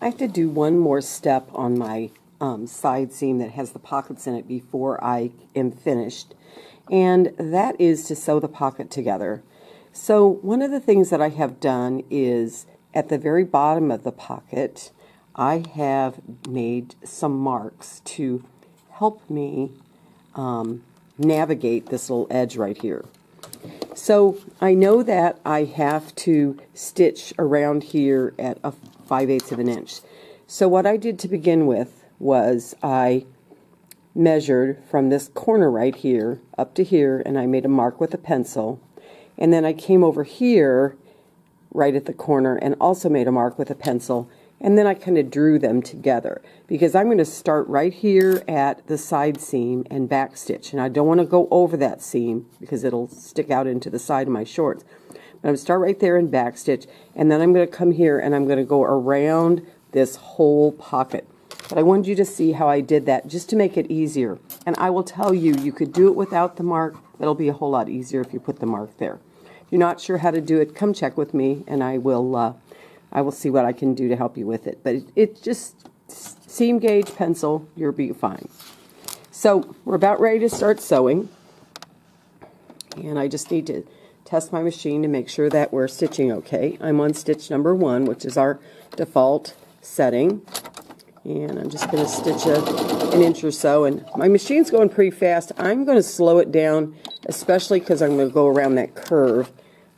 I have to do one more step on my side seam that has the pockets in it before I am finished, and that is to sew the pocket together. So one of the things that I have done is at the very bottom of the pocket I have made some marks to help me navigate this little edge right here. So I know that I have to stitch around here at a 5/8 of an inch. So what I did to begin with was I measured from this corner right here up to here, and I made a mark with a pencil, and then I came over here right at the corner and also made a mark with a pencil, and then I kind of drew them together because I'm going to start right here at the side seam and back stitch, and I don't want to go over that seam because it'll stick out into the side of my shorts. But I'm going to start right there and back stitch, and then I'm going to come here and I'm going to go around this whole pocket. But I wanted you to see how I did that just to make it easier. And I will tell you, you could do it without the mark. It'll be a whole lot easier if you put the mark there. If you're not sure how to do it, come check with me and I will see what I can do to help you with it. But it just, seam gauge, pencil, you'll be fine. So we're about ready to start sewing. And I just need to test my machine to make sure that we're stitching okay. I'm on stitch number 1, which is our default setting. And I'm just going to stitch an inch or so. And my machine's going pretty fast. I'm going to slow it down, especially because I'm going to go around that curve.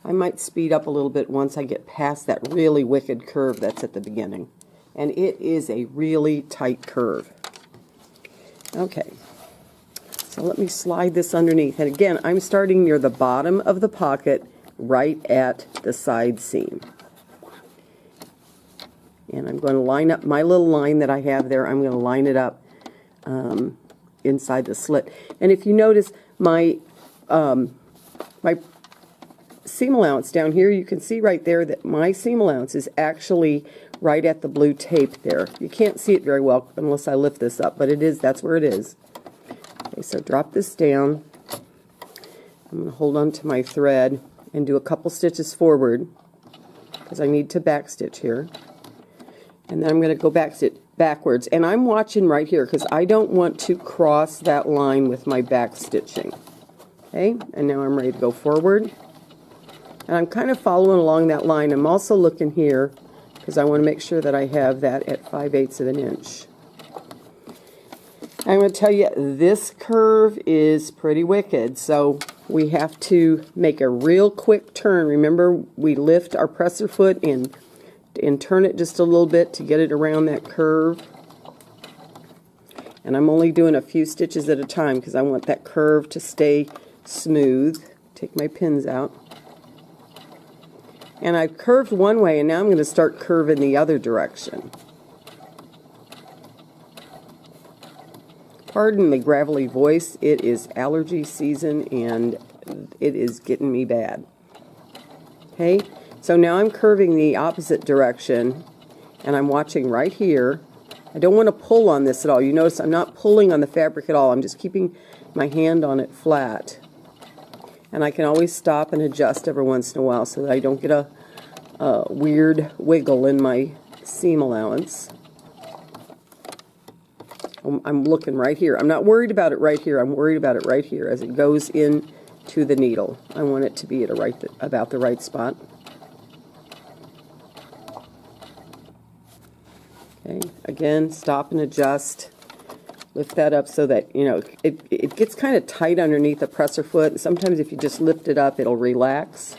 I might speed up a little bit once I get past that really wicked curve that's at the beginning. And it is a really tight curve. Okay, so let me slide this underneath. And again, I'm starting near the bottom of the pocket, right at the side seam. And I'm going to line up my little line that I have there. I'm going to line it up inside the slit. And if you notice, my seam allowance down here, you can see right there that my seam allowance is actually right at the blue tape there. You can't see it very well unless I lift this up, but it is, that's where it is. Okay, so drop this down. I'm going to hold on to my thread and do a couple stitches forward because I need to back stitch here. And then I'm going to go back stitch backwards. And I'm watching right here because I don't want to cross that line with my back stitching. Okay, and now I'm ready to go forward. And I'm kind of following along that line. I'm also looking here because I want to make sure that I have that at 5/8 of an inch. I'm going to tell you, this curve is pretty wicked, so we have to make a real quick turn. Remember, we lift our presser foot and turn it just a little bit to get it around that curve. And I'm only doing a few stitches at a time because I want that curve to stay smooth. Take my pins out. And I've curved one way, and now I'm going to start curving the other direction. Pardon the gravelly voice, it is allergy season and it is getting me bad. Okay, so now I'm curving the opposite direction and I'm watching right here. I don't want to pull on this at all. You notice I'm not pulling on the fabric at all. I'm just keeping my hand on it flat. And I can always stop and adjust every once in a while so that I don't get a weird wiggle in my seam allowance. I'm looking right here. I'm not worried about it right here. I'm worried about it right here as it goes in to the needle. I want it to be at about the right spot. Okay, again, stop and adjust. Lift that up so that, you know, it gets kind of tight underneath the presser foot. Sometimes if you just lift it up, it'll relax.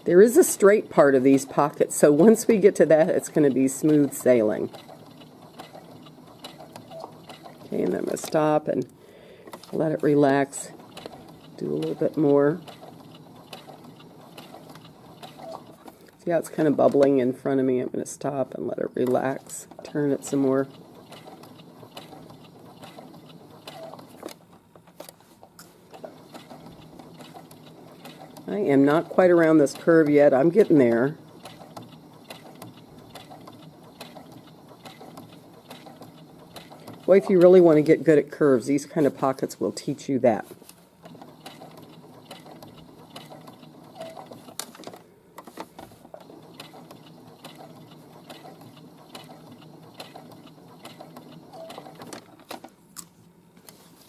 There is a straight part of these pockets, so once we get to that, it's going to be smooth sailing. Okay, and I'm going to stop and let it relax. Do a little bit more. See how it's kind of bubbling in front of me? I'm going to stop and let it relax. Turn it some more. I am not quite around this curve yet. I'm getting there. Boy, if you really want to get good at curves, these kind of pockets will teach you that.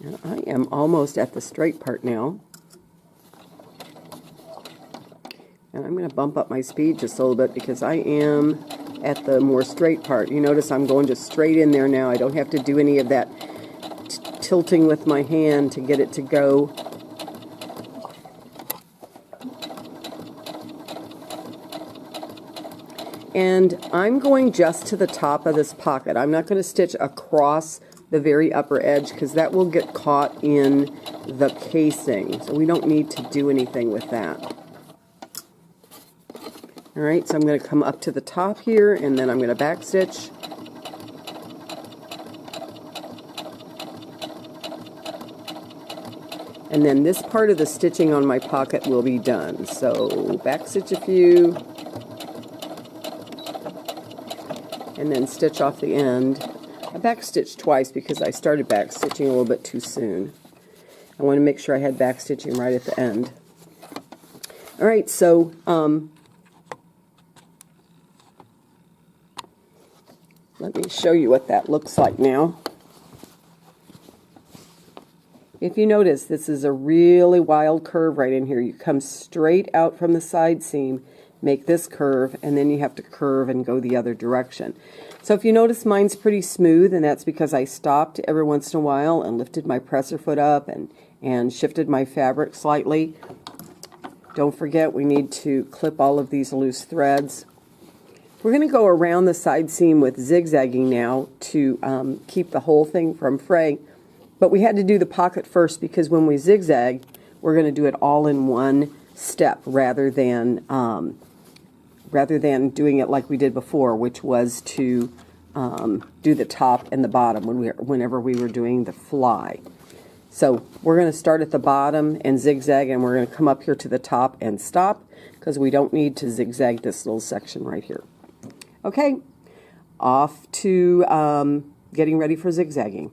And I am almost at the straight part now. And I'm going to bump up my speed just a little bit because I am at the more straight part. You notice I'm going just straight in there now. I don't have to do any of that tilting with my hand to get it to go. And I'm going just to the top of this pocket. I'm not going to stitch across the very upper edge because that will get caught in the casing. So we don't need to do anything with that. Alright, so I'm going to come up to the top here and then I'm going to back stitch. And then this part of the stitching on my pocket will be done. So back stitch a few. And then stitch off the end. I back stitched twice because I started back stitching a little bit too soon. I want to make sure I had back stitching right at the end. Alright, so let me show you what that looks like now. If you notice, this is a really wild curve right in here. You come straight out from the side seam, make this curve, and then you have to curve and go the other direction. So if you notice, mine's pretty smooth, and that's because I stopped every once in a while and lifted my presser foot up and shifted my fabric slightly. Don't forget, we need to clip all of these loose threads. We're going to go around the side seam with zigzagging now to keep the whole thing from fraying. But we had to do the pocket first because when we zigzag, we're going to do it all in one step rather than doing it like we did before, which was to do the top and the bottom whenever we were doing the fly. So we're going to start at the bottom and zigzag, and we're going to come up here to the top and stop because we don't need to zigzag this little section right here. Okay, off to getting ready for zigzagging.